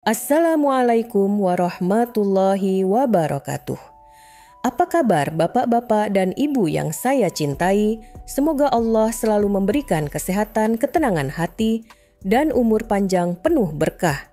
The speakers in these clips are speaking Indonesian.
Assalamualaikum warahmatullahi wabarakatuh. Apa kabar bapak-bapak dan ibu yang saya cintai? Semoga Allah selalu memberikan kesehatan, ketenangan hati, dan umur panjang penuh berkah.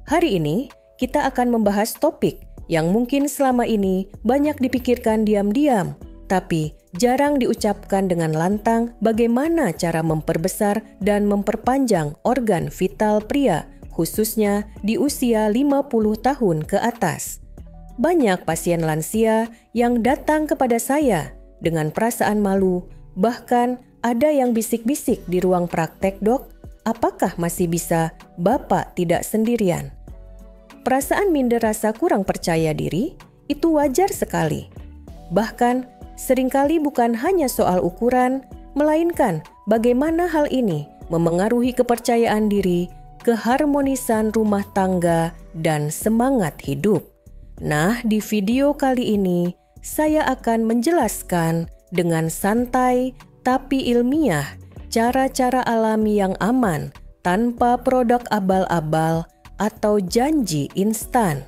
Hari ini kita akan membahas topik yang mungkin selama ini banyak dipikirkan diam-diam, tapi jarang diucapkan dengan lantang bagaimana cara memperbesar dan memperpanjang organ vital pria, khususnya di usia 50 tahun ke atas. Banyak pasien lansia yang datang kepada saya dengan perasaan malu, bahkan ada yang bisik-bisik di ruang praktek, "Dok, apakah masih bisa Bapak tidak sendirian?" Perasaan minder rasa kurang percaya diri itu wajar sekali. Bahkan seringkali bukan hanya soal ukuran, melainkan bagaimana hal ini memengaruhi kepercayaan diri, keharmonisan rumah tangga, dan semangat hidup. Nah, di video kali ini saya akan menjelaskan dengan santai tapi ilmiah cara-cara alami yang aman tanpa produk abal-abal atau janji instan.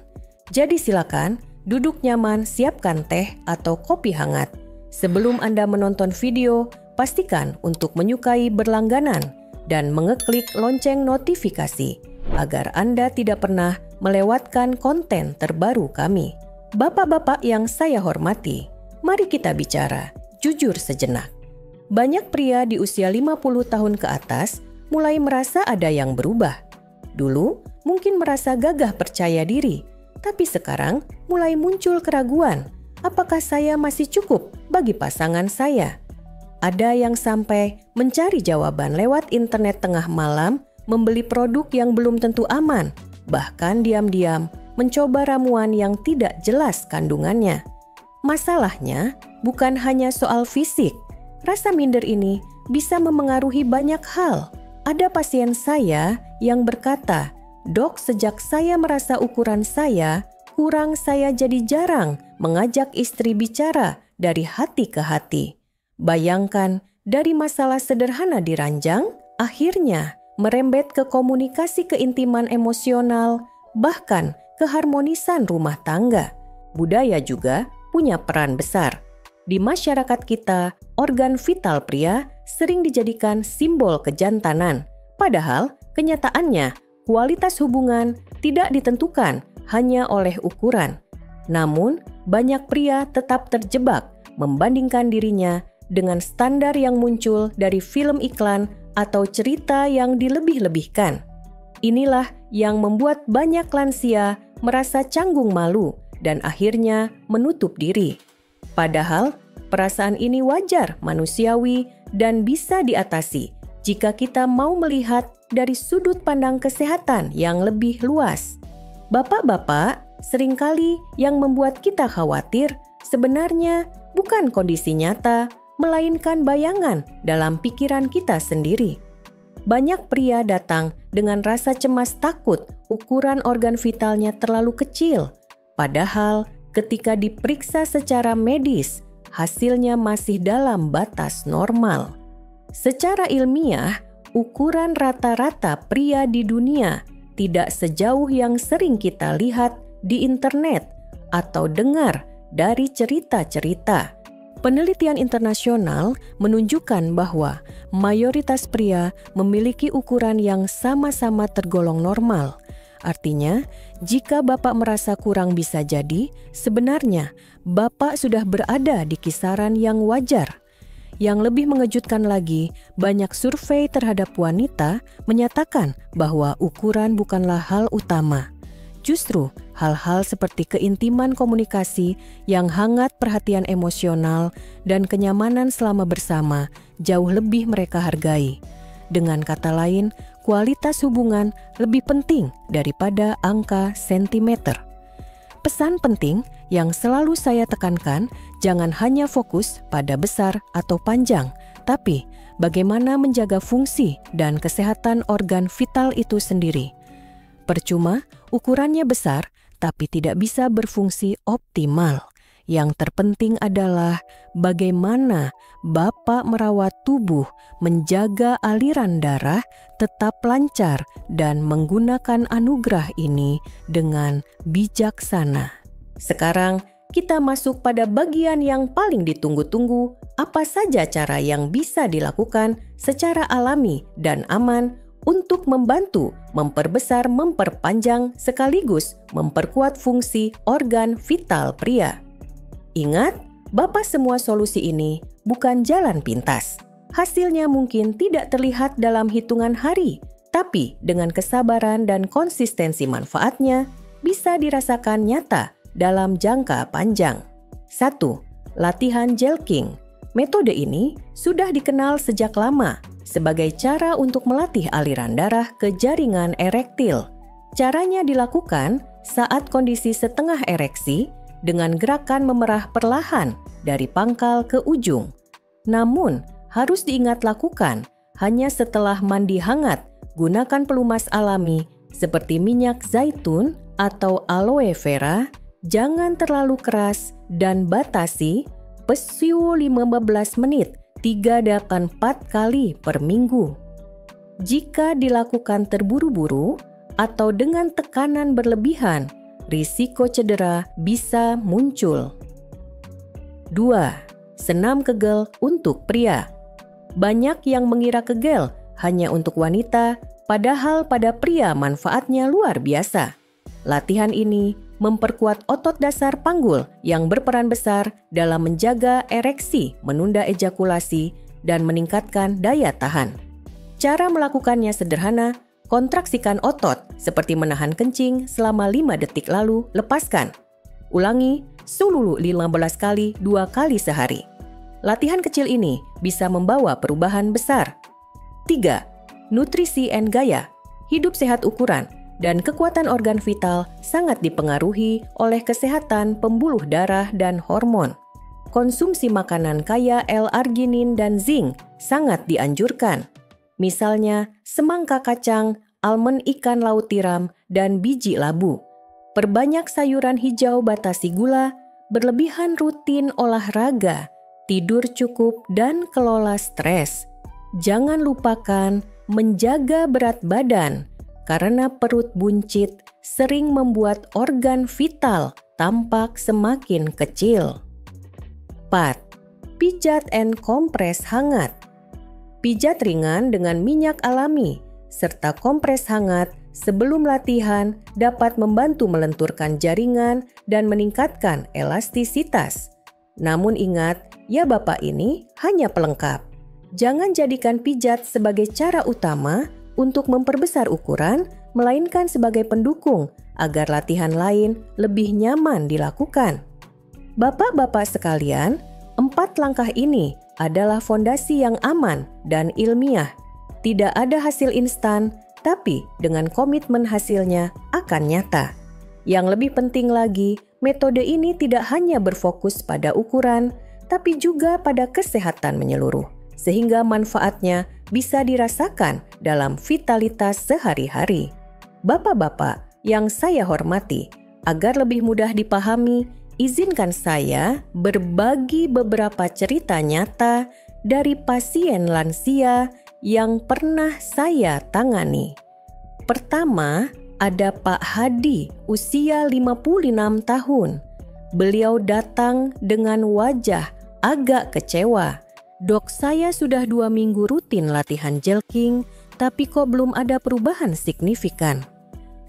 Jadi silakan duduk nyaman, siapkan teh atau kopi hangat. Sebelum Anda menonton video, pastikan untuk menyukai berlangganan dan mengeklik lonceng notifikasi agar Anda tidak pernah melewatkan konten terbaru kami. Bapak-bapak yang saya hormati, mari kita bicara jujur sejenak. Banyak pria di usia 50 tahun ke atas mulai merasa ada yang berubah. Dulu mungkin merasa gagah percaya diri, tapi sekarang mulai muncul keraguan, apakah saya masih cukup bagi pasangan saya? Ada yang sampai mencari jawaban lewat internet tengah malam, membeli produk yang belum tentu aman, bahkan diam-diam mencoba ramuan yang tidak jelas kandungannya. Masalahnya bukan hanya soal fisik. Rasa minder ini bisa memengaruhi banyak hal. Ada pasien saya yang berkata, "Dok, sejak saya merasa ukuran saya kurang, saya jadi jarang mengajak istri bicara dari hati ke hati." Bayangkan, dari masalah sederhana di ranjang, akhirnya merembet ke komunikasi keintiman emosional, bahkan keharmonisan rumah tangga. Budaya juga punya peran besar. Di masyarakat kita, organ vital pria sering dijadikan simbol kejantanan. Padahal, kenyataannya, kualitas hubungan tidak ditentukan hanya oleh ukuran. Namun, banyak pria tetap terjebak membandingkan dirinya dengan standar yang muncul dari film iklan atau cerita yang dilebih-lebihkan. Inilah yang membuat banyak lansia merasa canggung malu dan akhirnya menutup diri. Padahal, perasaan ini wajar, manusiawi, dan bisa diatasi jika kita mau melihat dari sudut pandang kesehatan yang lebih luas. Bapak-bapak, seringkali yang membuat kita khawatir sebenarnya bukan kondisi nyata, melainkan bayangan dalam pikiran kita sendiri. Banyak pria datang dengan rasa cemas takut ukuran organ vitalnya terlalu kecil, padahal ketika diperiksa secara medis, hasilnya masih dalam batas normal. Secara ilmiah, ukuran rata-rata pria di dunia tidak sejauh yang sering kita lihat di internet atau dengar dari cerita-cerita. Penelitian internasional menunjukkan bahwa mayoritas pria memiliki ukuran yang sama-sama tergolong normal. Artinya, jika Bapak merasa kurang bisa jadi, sebenarnya Bapak sudah berada di kisaran yang wajar. Yang lebih mengejutkan lagi, banyak survei terhadap wanita menyatakan bahwa ukuran bukanlah hal utama. Justru hal-hal seperti keintiman komunikasi yang hangat, perhatian emosional, dan kenyamanan selama bersama jauh lebih mereka hargai. Dengan kata lain, kualitas hubungan lebih penting daripada angka sentimeter. Pesan penting yang selalu saya tekankan, jangan hanya fokus pada besar atau panjang, tapi bagaimana menjaga fungsi dan kesehatan organ vital itu sendiri. Percuma ukurannya besar, tapi tidak bisa berfungsi optimal. Yang terpenting adalah bagaimana Bapak merawat tubuh, menjaga aliran darah tetap lancar dan menggunakan anugerah ini dengan bijaksana. Sekarang kita masuk pada bagian yang paling ditunggu-tunggu. Apa saja cara yang bisa dilakukan secara alami dan aman untuk membantu memperbesar, memperpanjang, sekaligus memperkuat fungsi organ vital pria. Ingat, Bapak, semua solusi ini bukan jalan pintas. Hasilnya mungkin tidak terlihat dalam hitungan hari, tapi dengan kesabaran dan konsistensi manfaatnya bisa dirasakan nyata dalam jangka panjang. 1. Latihan jelking. Metode ini sudah dikenal sejak lama sebagai cara untuk melatih aliran darah ke jaringan erektil. Caranya dilakukan saat kondisi setengah ereksi dengan gerakan memerah perlahan dari pangkal ke ujung. Namun, harus diingat lakukan hanya setelah mandi hangat. Gunakan pelumas alami seperti minyak zaitun atau aloe vera. Jangan terlalu keras dan batasi pesio 15 menit 3-4 kali per minggu. Jika dilakukan terburu-buru atau dengan tekanan berlebihan, risiko cedera bisa muncul. 2. Senam kegel untuk pria. Banyak yang mengira kegel hanya untuk wanita, padahal pada pria manfaatnya luar biasa. Latihan ini memperkuat otot dasar panggul yang berperan besar dalam menjaga ereksi, menunda ejakulasi, dan meningkatkan daya tahan. Cara melakukannya sederhana. Kontraksikan otot seperti menahan kencing selama 5 detik lalu lepaskan. Ulangi seluruh 15 kali 2 kali sehari. Latihan kecil ini bisa membawa perubahan besar. 3. Nutrisi and gaya. Hidup sehat ukuran dan kekuatan organ vital sangat dipengaruhi oleh kesehatan pembuluh darah dan hormon. Konsumsi makanan kaya L-arginin dan zinc sangat dianjurkan. Misalnya semangka kacang, almond ikan laut tiram, dan biji labu. Perbanyak sayuran hijau, batasi gula, berlebihan rutin olahraga, tidur cukup, dan kelola stres. Jangan lupakan menjaga berat badan, karena perut buncit sering membuat organ vital tampak semakin kecil. 4. Pijat and kompres hangat. Pijat ringan dengan minyak alami serta kompres hangat sebelum latihan dapat membantu melenturkan jaringan dan meningkatkan elastisitas. Namun ingat, ya Bapak, ini hanya pelengkap. Jangan jadikan pijat sebagai cara utama untuk memperbesar ukuran, melainkan sebagai pendukung agar latihan lain lebih nyaman dilakukan. Bapak-bapak sekalian, 4 langkah ini adalah fondasi yang aman dan ilmiah. Tidak ada hasil instan, tapi dengan komitmen hasilnya akan nyata. Yang lebih penting lagi, metode ini tidak hanya berfokus pada ukuran, tapi juga pada kesehatan menyeluruh, sehingga manfaatnya bisa dirasakan dalam vitalitas sehari-hari. Bapak-bapak yang saya hormati, agar lebih mudah dipahami, izinkan saya berbagi beberapa cerita nyata dari pasien lansia yang pernah saya tangani. Pertama, ada Pak Hadi, usia 56 tahun. Beliau datang dengan wajah agak kecewa. Dok, saya sudah 2 minggu rutin latihan jelking, tapi kok belum ada perubahan signifikan.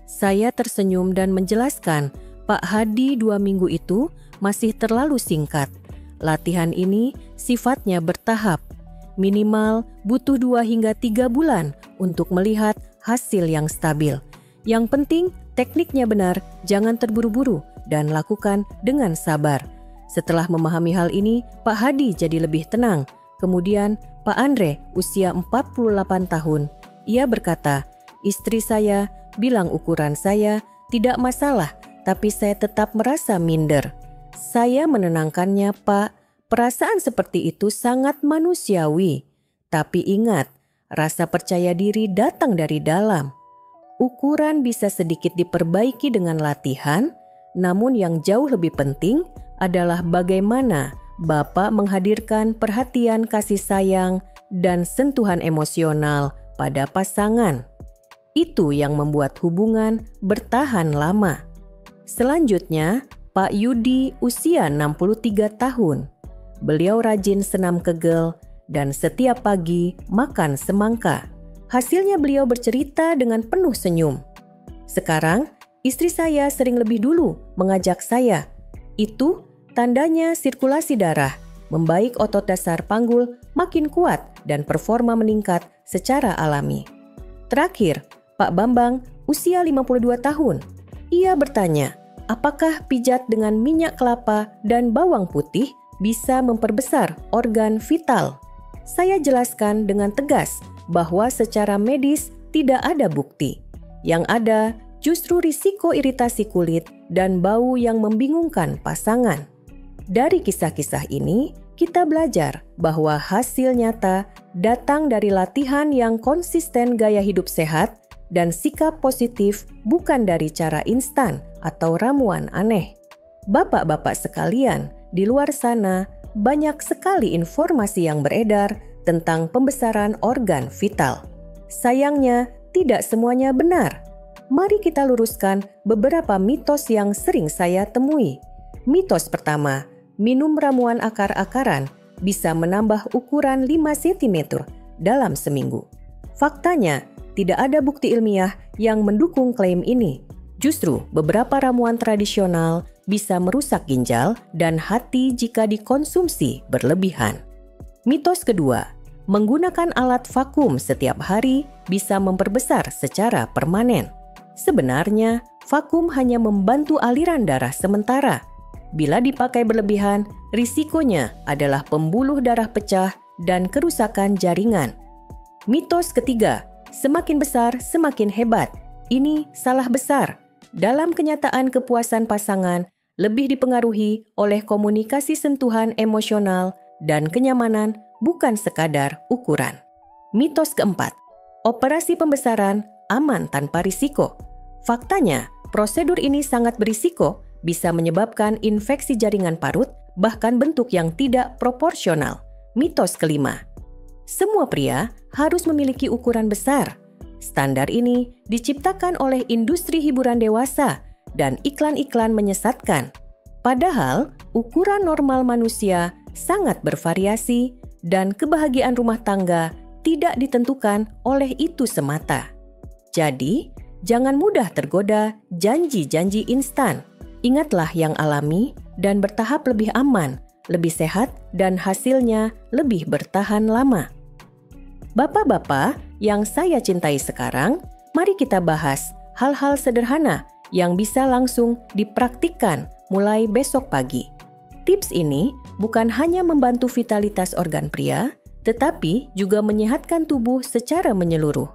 Saya tersenyum dan menjelaskan, Pak Hadi, 2 minggu itu masih terlalu singkat. Latihan ini sifatnya bertahap. Minimal butuh 2 hingga 3 bulan untuk melihat hasil yang stabil. Yang penting tekniknya benar, jangan terburu-buru dan lakukan dengan sabar. Setelah memahami hal ini, Pak Hadi jadi lebih tenang. Kemudian Pak Andre, usia 48 tahun. Ia berkata, istri saya bilang ukuran saya tidak masalah, tapi saya tetap merasa minder. Saya menenangkannya, Pak. Perasaan seperti itu sangat manusiawi. Tapi ingat, rasa percaya diri datang dari dalam. Ukuran bisa sedikit diperbaiki dengan latihan, namun yang jauh lebih penting, adalah bagaimana Bapak menghadirkan perhatian kasih sayang dan sentuhan emosional pada pasangan. Itu yang membuat hubungan bertahan lama. Selanjutnya, Pak Yudi usia 63 tahun. Beliau rajin senam kegel dan setiap pagi makan semangka. Hasilnya beliau bercerita dengan penuh senyum. Sekarang, istri saya sering lebih dulu mengajak saya. Itu tandanya sirkulasi darah, membaik, otot dasar panggul makin kuat dan performa meningkat secara alami. Terakhir, Pak Bambang usia 52 tahun. Ia bertanya, apakah pijat dengan minyak kelapa dan bawang putih bisa memperbesar organ vital? Saya jelaskan dengan tegas bahwa secara medis tidak ada bukti. Yang ada justru risiko iritasi kulit dan bau yang membingungkan pasangan. Dari kisah-kisah ini, kita belajar bahwa hasil nyata datang dari latihan yang konsisten gaya hidup sehat dan sikap positif, bukan dari cara instan atau ramuan aneh. Bapak-bapak sekalian, di luar sana banyak sekali informasi yang beredar tentang pembesaran organ vital. Sayangnya, tidak semuanya benar. Mari kita luruskan beberapa mitos yang sering saya temui. Mitos pertama, minum ramuan akar-akaran bisa menambah ukuran 5 cm dalam seminggu. Faktanya, tidak ada bukti ilmiah yang mendukung klaim ini. Justru, beberapa ramuan tradisional bisa merusak ginjal dan hati jika dikonsumsi berlebihan. Mitos kedua, menggunakan alat vakum setiap hari bisa memperbesar secara permanen. Sebenarnya, vakum hanya membantu aliran darah sementara. Bila dipakai berlebihan, risikonya adalah pembuluh darah pecah dan kerusakan jaringan. Mitos ketiga, semakin besar semakin hebat. Ini salah besar. Dalam kenyataan, kepuasan pasangan lebih dipengaruhi oleh komunikasi, sentuhan emosional, dan kenyamanan, bukan sekadar ukuran. Mitos keempat, operasi pembesaran aman tanpa risiko. Faktanya, prosedur ini sangat berisiko, bisa menyebabkan infeksi jaringan parut, bahkan bentuk yang tidak proporsional. Mitos kelima, semua pria harus memiliki ukuran besar. Standar ini diciptakan oleh industri hiburan dewasa dan iklan-iklan menyesatkan. Padahal, ukuran normal manusia sangat bervariasi dan kebahagiaan rumah tangga tidak ditentukan oleh itu semata. Jadi, jangan mudah tergoda janji-janji instan. Ingatlah yang alami dan bertahap lebih aman, lebih sehat, dan hasilnya lebih bertahan lama. Bapak-bapak yang saya cintai sekarang, mari kita bahas hal-hal sederhana yang bisa langsung dipraktikkan mulai besok pagi. Tips ini bukan hanya membantu vitalitas organ pria, tetapi juga menyehatkan tubuh secara menyeluruh.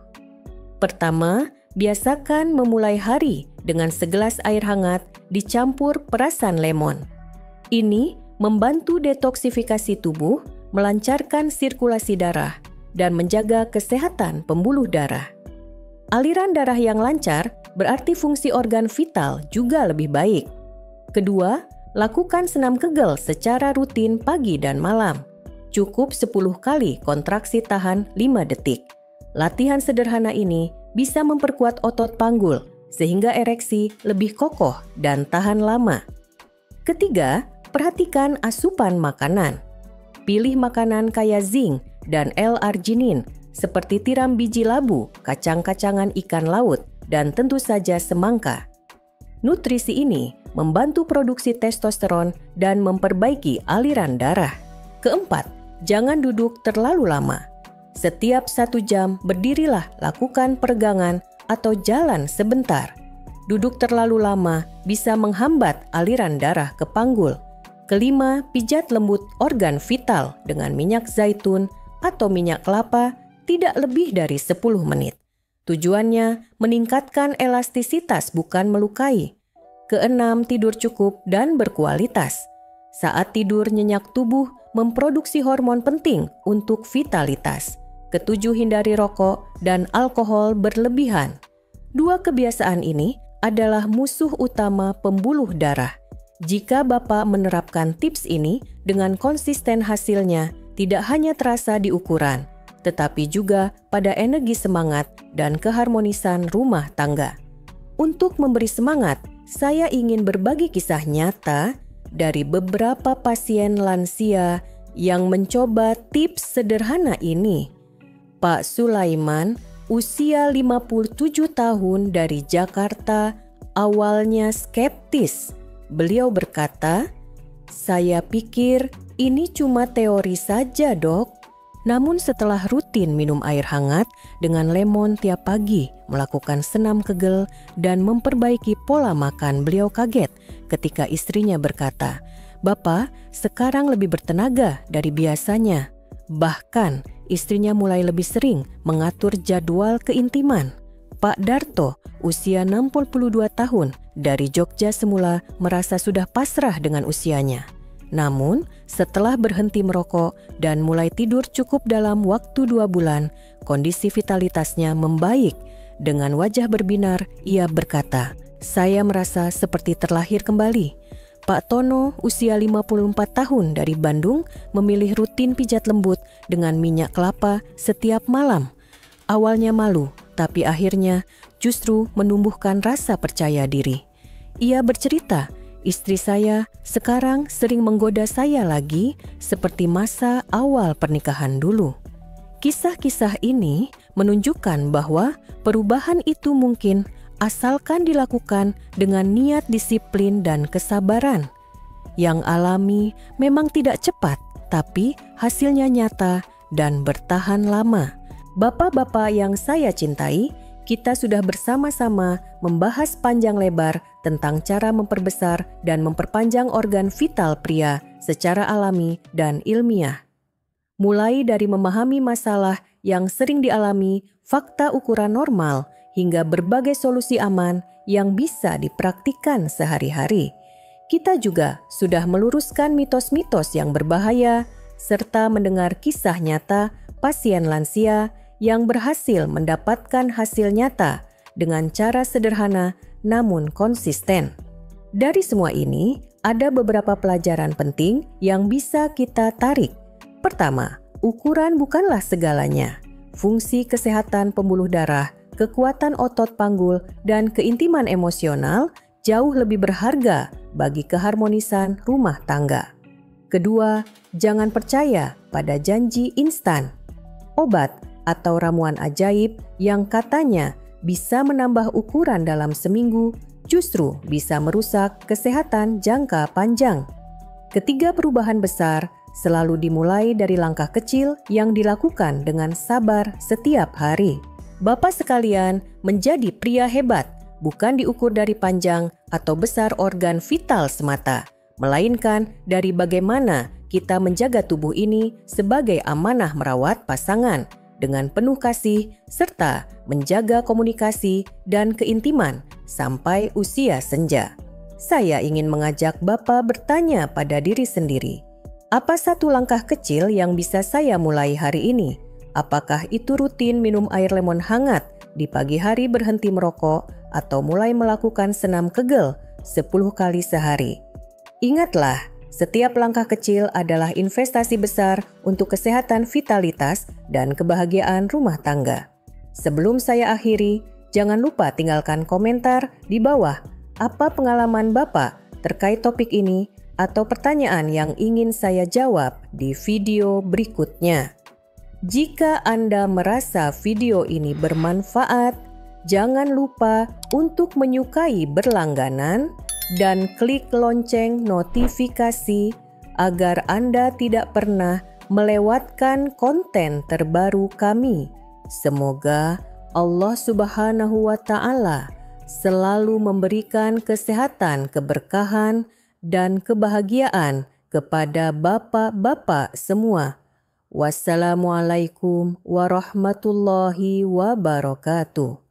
Pertama, biasakan memulai hari dengan segelas air hangat dicampur perasan lemon. Ini membantu detoksifikasi tubuh, melancarkan sirkulasi darah, dan menjaga kesehatan pembuluh darah. Aliran darah yang lancar berarti fungsi organ vital juga lebih baik. Kedua, lakukan senam kegel secara rutin pagi dan malam. Cukup 10 kali kontraksi tahan 5 detik. Latihan sederhana ini bisa memperkuat otot panggul sehingga ereksi lebih kokoh dan tahan lama. Ketiga, perhatikan asupan makanan. Pilih makanan kaya zinc dan L-arginin seperti tiram biji labu, kacang-kacangan ikan laut, dan tentu saja semangka. Nutrisi ini membantu produksi testosteron dan memperbaiki aliran darah. Keempat, jangan duduk terlalu lama. Setiap 1 jam berdirilah, lakukan peregangan atau jalan sebentar. Duduk terlalu lama bisa menghambat aliran darah ke panggul. Kelima, pijat lembut organ vital dengan minyak zaitun atau minyak kelapa tidak lebih dari 10 menit. Tujuannya meningkatkan elastisitas, bukan melukai. Keenam, tidur cukup dan berkualitas. Saat tidur, nyenyak tubuh memproduksi hormon penting untuk vitalitas. Ketujuh, hindari rokok dan alkohol berlebihan. Dua kebiasaan ini adalah musuh utama pembuluh darah. Jika Bapak menerapkan tips ini dengan konsisten, hasilnya tidak hanya terasa di ukuran, tetapi juga pada energi semangat dan keharmonisan rumah tangga. Untuk memberi semangat, saya ingin berbagi kisah nyata dari beberapa pasien lansia yang mencoba tips sederhana ini. Pak Sulaiman, usia 57 tahun dari Jakarta, awalnya skeptis. Beliau berkata, "Saya pikir ini cuma teori saja, Dok." Namun setelah rutin minum air hangat dengan lemon tiap pagi, melakukan senam kegel, dan memperbaiki pola makan, beliau kaget ketika istrinya berkata, "Bapak sekarang lebih bertenaga dari biasanya." Bahkan istrinya mulai lebih sering mengatur jadwal keintiman. Pak Darto, usia 62 tahun, dari Jogja, semula merasa sudah pasrah dengan usianya. Namun, setelah berhenti merokok dan mulai tidur cukup dalam waktu 2 bulan, kondisi vitalitasnya membaik. Dengan wajah berbinar, ia berkata, "Saya merasa seperti terlahir kembali." Pak Tono, usia 54 tahun, dari Bandung, memilih rutin pijat lembut dengan minyak kelapa setiap malam. Awalnya malu, tapi akhirnya justru menumbuhkan rasa percaya diri. Ia bercerita, "Istri saya sekarang sering menggoda saya lagi seperti masa awal pernikahan dulu." Kisah-kisah ini menunjukkan bahwa perubahan itu mungkin asalkan dilakukan dengan niat, disiplin, dan kesabaran. Yang alami memang tidak cepat, tapi hasilnya nyata dan bertahan lama. Bapak-bapak yang saya cintai, kita sudah bersama-sama membahas panjang lebar tentang cara memperbesar dan memperpanjang organ vital pria secara alami dan ilmiah. Mulai dari memahami masalah yang sering dialami, fakta ukuran normal, hingga berbagai solusi aman yang bisa dipraktikkan sehari-hari. Kita juga sudah meluruskan mitos-mitos yang berbahaya, serta mendengar kisah nyata pasien lansia yang berhasil mendapatkan hasil nyata dengan cara sederhana namun konsisten. Dari semua ini, ada beberapa pelajaran penting yang bisa kita tarik. Pertama, ukuran bukanlah segalanya. Fungsi kesehatan pembuluh darah, kekuatan otot panggul, dan keintiman emosional jauh lebih berharga bagi keharmonisan rumah tangga. Kedua, jangan percaya pada janji instan. Obat atau ramuan ajaib yang katanya bisa menambah ukuran dalam seminggu justru bisa merusak kesehatan jangka panjang. Ketiga, perubahan besar selalu dimulai dari langkah kecil yang dilakukan dengan sabar setiap hari. Bapak sekalian, menjadi pria hebat bukan diukur dari panjang atau besar organ vital semata, melainkan dari bagaimana kita menjaga tubuh ini sebagai amanah merawat pasangan dengan penuh kasih serta menjaga komunikasi dan keintiman sampai usia senja. Saya ingin mengajak Bapak bertanya pada diri sendiri, apa satu langkah kecil yang bisa saya mulai hari ini? Apakah itu rutin minum air lemon hangat di pagi hari, berhenti merokok, atau mulai melakukan senam kegel 10 kali sehari? Ingatlah, setiap langkah kecil adalah investasi besar untuk kesehatan, vitalitas, dan kebahagiaan rumah tangga. Sebelum saya akhiri, jangan lupa tinggalkan komentar di bawah apa pengalaman Bapak terkait topik ini atau pertanyaan yang ingin saya jawab di video berikutnya. Jika Anda merasa video ini bermanfaat, jangan lupa untuk menyukai berlangganan dan klik lonceng notifikasi agar Anda tidak pernah melewatkan konten terbaru kami. Semoga Allah Subhanahu wa Ta'ala selalu memberikan kesehatan, keberkahan, dan kebahagiaan kepada bapak-bapak semua. Wassalamualaikum warahmatullahi wabarakatuh.